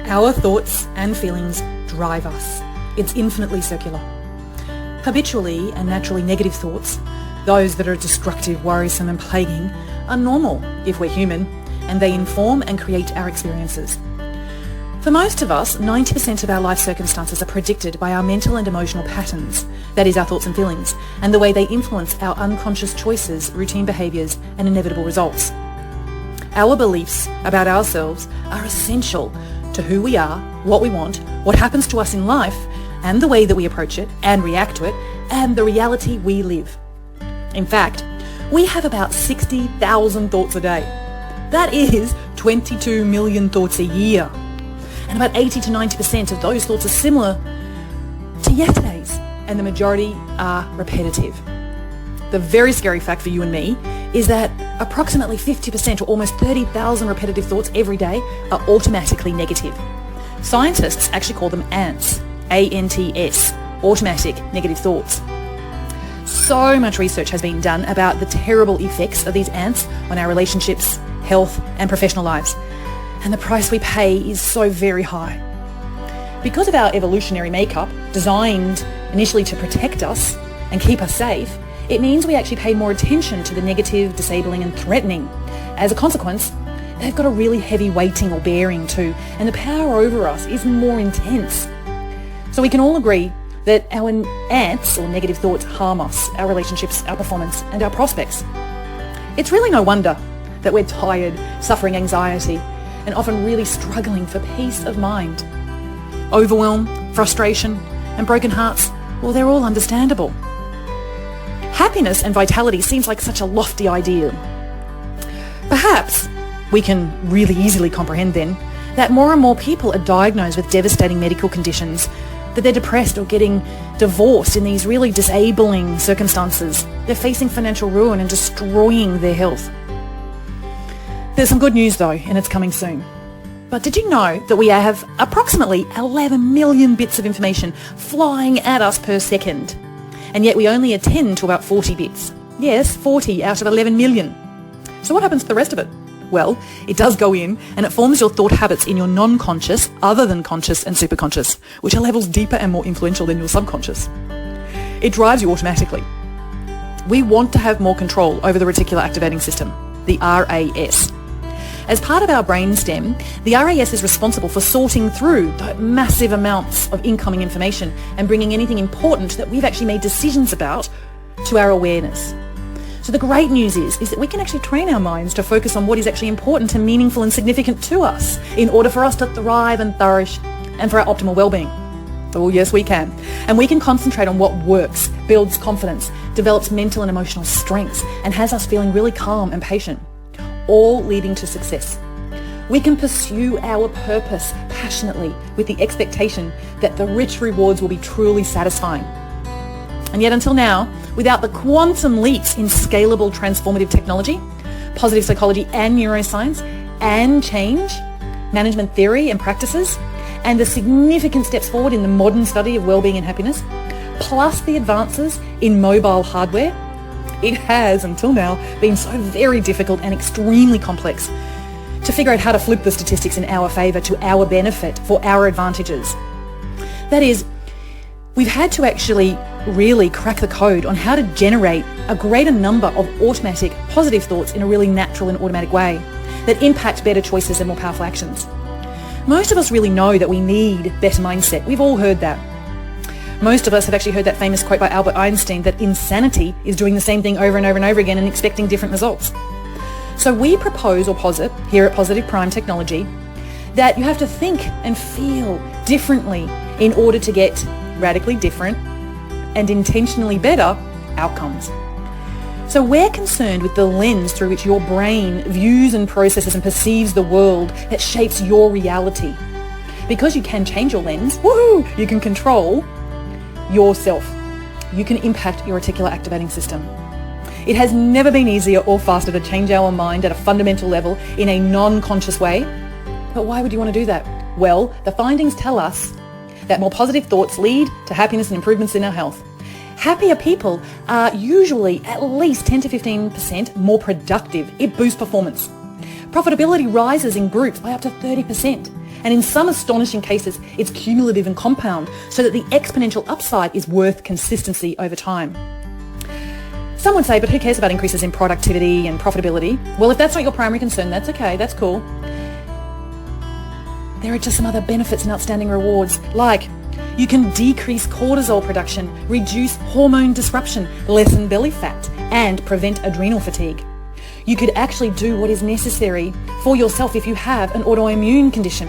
Our thoughts and feelings drive us. It's infinitely circular. Habitually and naturally negative thoughts, those that are destructive, worrisome and plaguing, are normal if we're human, and they inform and create our experiences. For most of us, 90% of our life circumstances are predicted by our mental and emotional patterns, that is, our thoughts and feelings, and the way they influence our unconscious choices, routine behaviours and inevitable results. Our beliefs about ourselves are essential to who we are, what we want, what happens to us in life, and the way that we approach it and react to it, and the reality we live. In fact, we have about 60,000 thoughts a day. That is 22 million thoughts a year. And about 80 to 90% of those thoughts are similar to yesterday's, and the majority are repetitive. The very scary fact for you and me is that approximately 50% or almost 30,000 repetitive thoughts every day are automatically negative. Scientists actually call them ANTS, A-N-T-S, automatic negative thoughts. So much research has been done about the terrible effects of these ANTS on our relationships, health and professional lives. And the price we pay is so very high. Because of our evolutionary makeup, designed initially to protect us and keep us safe, it means we actually pay more attention to the negative, disabling and threatening. As a consequence, they've got a really heavy weighting or bearing too, and the power over us is more intense. So we can all agree that our ANTS, or negative thoughts, harm us, our relationships, our performance and our prospects. It's really no wonder that we're tired, suffering anxiety, and often really struggling for peace of mind. Overwhelm, frustration, and broken hearts, well, they're all understandable. Happiness and vitality seems like such a lofty ideal. Perhaps we can really easily comprehend then that more and more people are diagnosed with devastating medical conditions, that they're depressed or getting divorced in these really disabling circumstances. They're facing financial ruin and destroying their health. There's some good news though, and it's coming soon. But did you know that we have approximately 11 million bits of information flying at us per second? And yet we only attend to about 40 bits. Yes, 40 out of 11 million. So what happens to the rest of it? Well, it does go in and it forms your thought habits in your non-conscious, other than conscious and superconscious, which are levels deeper and more influential than your subconscious. It drives you automatically. We want to have more control over the reticular activating system, the RAS. As part of our brainstem, the RAS is responsible for sorting through the massive amounts of incoming information and bringing anything important that we've actually made decisions about to our awareness. So the great news is that we can actually train our minds to focus on what is actually important and meaningful and significant to us in order for us to thrive and flourish and for our optimal well-being. Oh yes, we can. And we can concentrate on what works, builds confidence, develops mental and emotional strengths, and has us feeling really calm and patient, all leading to success. We can pursue our purpose passionately with the expectation that the rich rewards will be truly satisfying. And yet until now, without the quantum leaps in scalable transformative technology, positive psychology and neuroscience, and change, management theory and practices, and the significant steps forward in the modern study of well-being and happiness, plus the advances in mobile hardware, it has, until now, been so very difficult and extremely complex to figure out how to flip the statistics in our favour to our benefit for our advantages. That is, we've had to actually really crack the code on how to generate a greater number of automatic positive thoughts in a really natural and automatic way that impact better choices and more powerful actions. Most of us really know that we need better mindset. We've all heard that. Most of us have actually heard that famous quote by Albert Einstein that insanity is doing the same thing over and over and over again and expecting different results. So we propose or posit here at Positive Prime Technology that you have to think and feel differently in order to get radically different and intentionally better outcomes. So we're concerned with the lens through which your brain views and processes and perceives the world that shapes your reality. Because you can change your lens, woohoo, you can control yourself. You can impact your reticular activating system. It has never been easier or faster to change our mind at a fundamental level in a non-conscious way. But why would you want to do that? Well, the findings tell us that more positive thoughts lead to happiness and improvements in our health. Happier people are usually at least 10 to 15% more productive. It boosts performance. Profitability rises in groups by up to 30%. And in some astonishing cases, it's cumulative and compound, so that the exponential upside is worth consistency over time. Some would say, but who cares about increases in productivity and profitability? Well, if that's not your primary concern, that's okay, that's cool. There are just some other benefits and outstanding rewards, like you can decrease cortisol production, reduce hormone disruption, lessen belly fat, and prevent adrenal fatigue. You could actually do what is necessary for yourself if you have an autoimmune condition.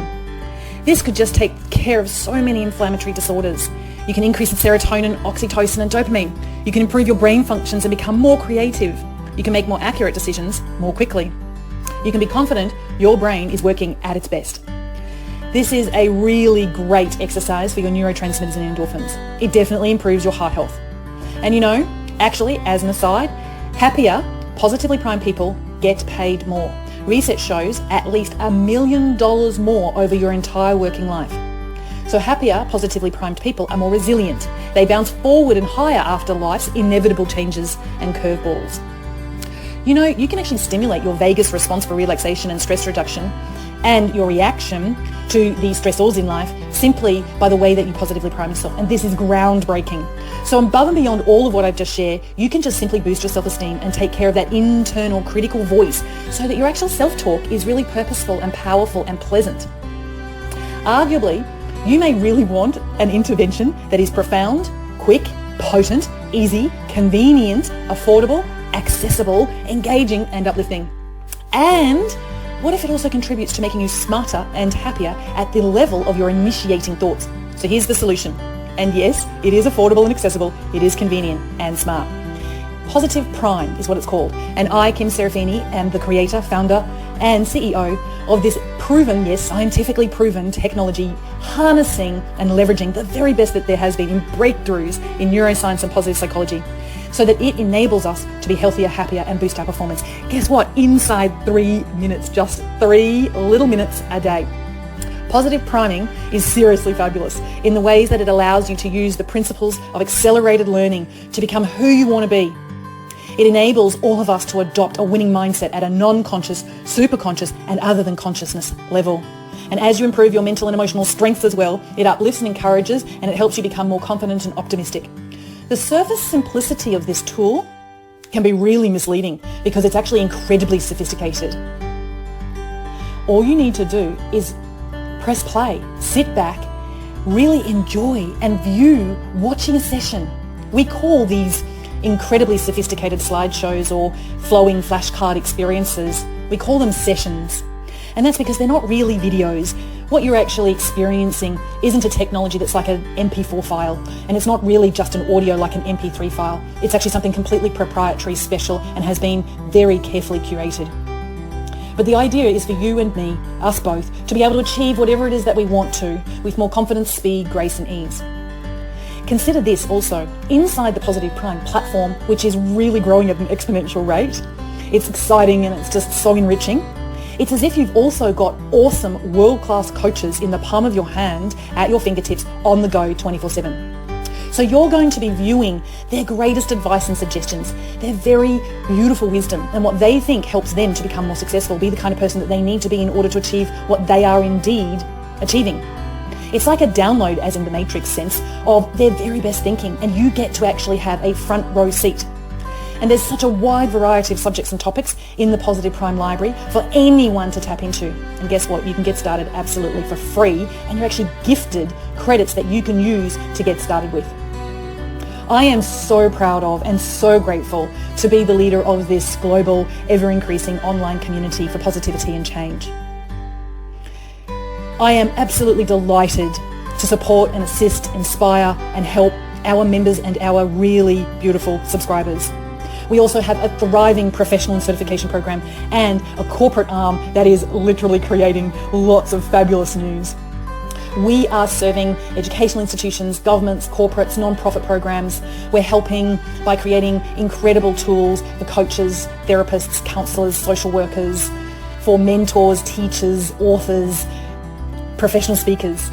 This could just take care of so many inflammatory disorders. You can increase in serotonin, oxytocin, and dopamine. You can improve your brain functions and become more creative. You can make more accurate decisions more quickly. You can be confident your brain is working at its best. This is a really great exercise for your neurotransmitters and endorphins. It definitely improves your heart health. And you know, actually, as an aside, happier, positively primed people get paid more. Research shows at least $1 million more over your entire working life. So happier, positively primed people are more resilient. They bounce forward and higher after life's inevitable changes and curveballs. You know, you can actually stimulate your vagus response for relaxation and stress reduction and your reaction to the stressors in life simply by the way that you positively prime yourself. And this is groundbreaking. So above and beyond all of what I've just shared, you can just simply boost your self-esteem and take care of that internal critical voice so that your actual self-talk is really purposeful and powerful and pleasant. Arguably, you may really want an intervention that is profound, quick, potent, easy, convenient, affordable, accessible, engaging, and uplifting. And what if it also contributes to making you smarter and happier at the level of your initiating thoughts? So here's the solution. And yes, it is affordable and accessible. It is convenient and smart. Positive Prime is what it's called. And I, Kim Serafini, am the creator, founder, and CEO of this proven, yes, scientifically proven technology, harnessing and leveraging the very best that there has been in breakthroughs in neuroscience and positive psychology, so that it enables us to be healthier, happier, and boost our performance. Guess what? Inside 3 minutes, just 3 little minutes a day. Positive priming is seriously fabulous in the ways that it allows you to use the principles of accelerated learning to become who you want to be. It enables all of us to adopt a winning mindset at a non-conscious, superconscious, and other than consciousness level. And as you improve your mental and emotional strength as well, it uplifts and encourages, and it helps you become more confident and optimistic. The surface simplicity of this tool can be really misleading because it's actually incredibly sophisticated. All you need to do is press play, sit back, really enjoy and view watching a session. We call these incredibly sophisticated slideshows or flowing flashcard experiences, we call them sessions. And that's because they're not really videos. What you're actually experiencing isn't a technology that's like an MP4 file, and it's not really just an audio like an MP3 file. It's actually something completely proprietary, special, and has been very carefully curated. But the idea is for you and me, us both, to be able to achieve whatever it is that we want to with more confidence, speed, grace, and ease. Consider this also, inside the Positive Prime platform, which is really growing at an exponential rate. It's exciting and it's just so enriching. It's as if you've also got awesome world-class coaches in the palm of your hand at your fingertips on the go 24/7. So you're going to be viewing their greatest advice and suggestions, their very beautiful wisdom, and what they think helps them to become more successful, be the kind of person that they need to be in order to achieve what they are indeed achieving. It's like a download, as in the Matrix sense, of their very best thinking, and you get to actually have a front row seat. And there's such a wide variety of subjects and topics in the Positive Prime library for anyone to tap into. And guess what? You can get started absolutely for free, and you're actually gifted credits that you can use to get started with. I am so proud of and so grateful to be the leader of this global, ever-increasing online community for positivity and change. I am absolutely delighted to support and assist, inspire and help our members and our really beautiful subscribers. We also have a thriving professional and certification program and a corporate arm that is literally creating lots of fabulous news. We are serving educational institutions, governments, corporates, non-profit programs. We're helping by creating incredible tools for coaches, therapists, counsellors, social workers, for mentors, teachers, authors, professional speakers.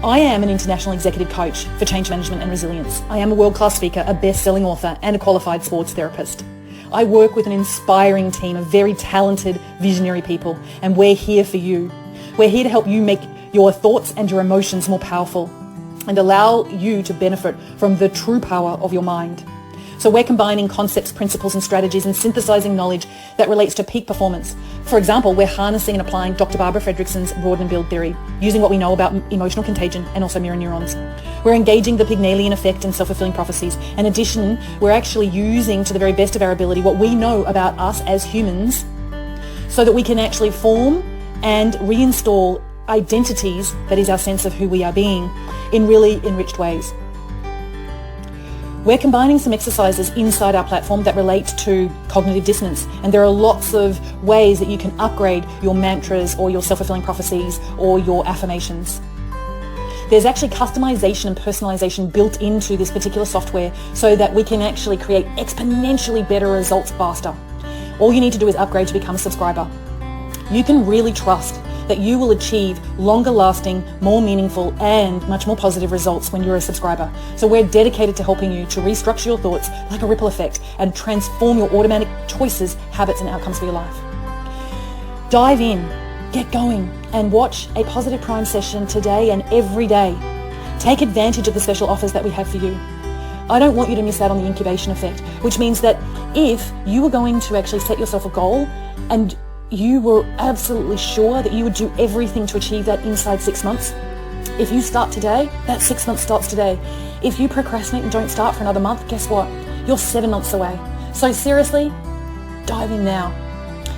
I am an international executive coach for change management and resilience. I am a world-class speaker, a best-selling author, and a qualified sports therapist. I work with an inspiring team of very talented, visionary people, and we're here for you. We're here to help you make your thoughts and your emotions more powerful and allow you to benefit from the true power of your mind. So we're combining concepts, principles and strategies and synthesizing knowledge that relates to peak performance. For example, we're harnessing and applying Dr. Barbara Fredrickson's broaden and build theory, using what we know about emotional contagion and also mirror neurons. We're engaging the Pygmalion effect and self-fulfilling prophecies. In addition, we're actually using to the very best of our ability what we know about us as humans so that we can actually form and reinstall identities, that is our sense of who we are being, in really enriched ways. We're combining some exercises inside our platform that relate to cognitive dissonance, and there are lots of ways that you can upgrade your mantras or your self-fulfilling prophecies or your affirmations. There's actually customization and personalization built into this particular software so that we can actually create exponentially better results faster. All you need to do is upgrade to become a subscriber. You can really trust that you will achieve longer lasting, more meaningful and much more positive results when you're a subscriber. So we're dedicated to helping you to restructure your thoughts like a ripple effect and transform your automatic choices, habits and outcomes for your life. Dive in, get going and watch a Positive Prime session today and every day. Take advantage of the special offers that we have for you. I don't want you to miss out on the incubation effect, which means that if you were going to actually set yourself a goal and you were absolutely sure that you would do everything to achieve that inside 6 months, if you start today, that 6 months starts today. If you procrastinate and don't start for another month, guess what? You're 7 months away. So seriously, dive in now.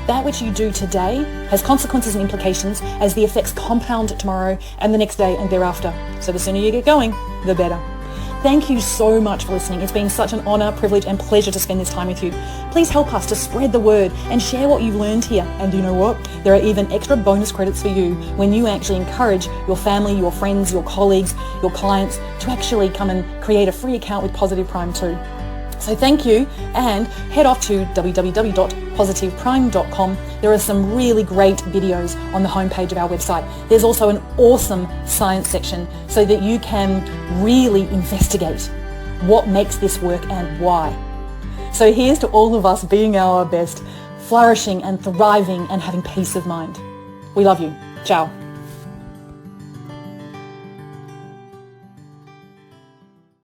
That which you do today has consequences and implications as the effects compound tomorrow and the next day and thereafter. So the sooner you get going, the better. Thank you so much for listening. It's been such an honor, privilege and pleasure to spend this time with you. Please help us to spread the word and share what you've learned here. And you know what? There are even extra bonus credits for you when you actually encourage your family, your friends, your colleagues, your clients to actually come and create a free account with Positive Prime too. So thank you, and head off to www.positiveprime.com. There are some really great videos on the homepage of our website. There's also an awesome science section so that you can really investigate what makes this work and why. So here's to all of us being our best, flourishing and thriving and having peace of mind. We love you. Ciao.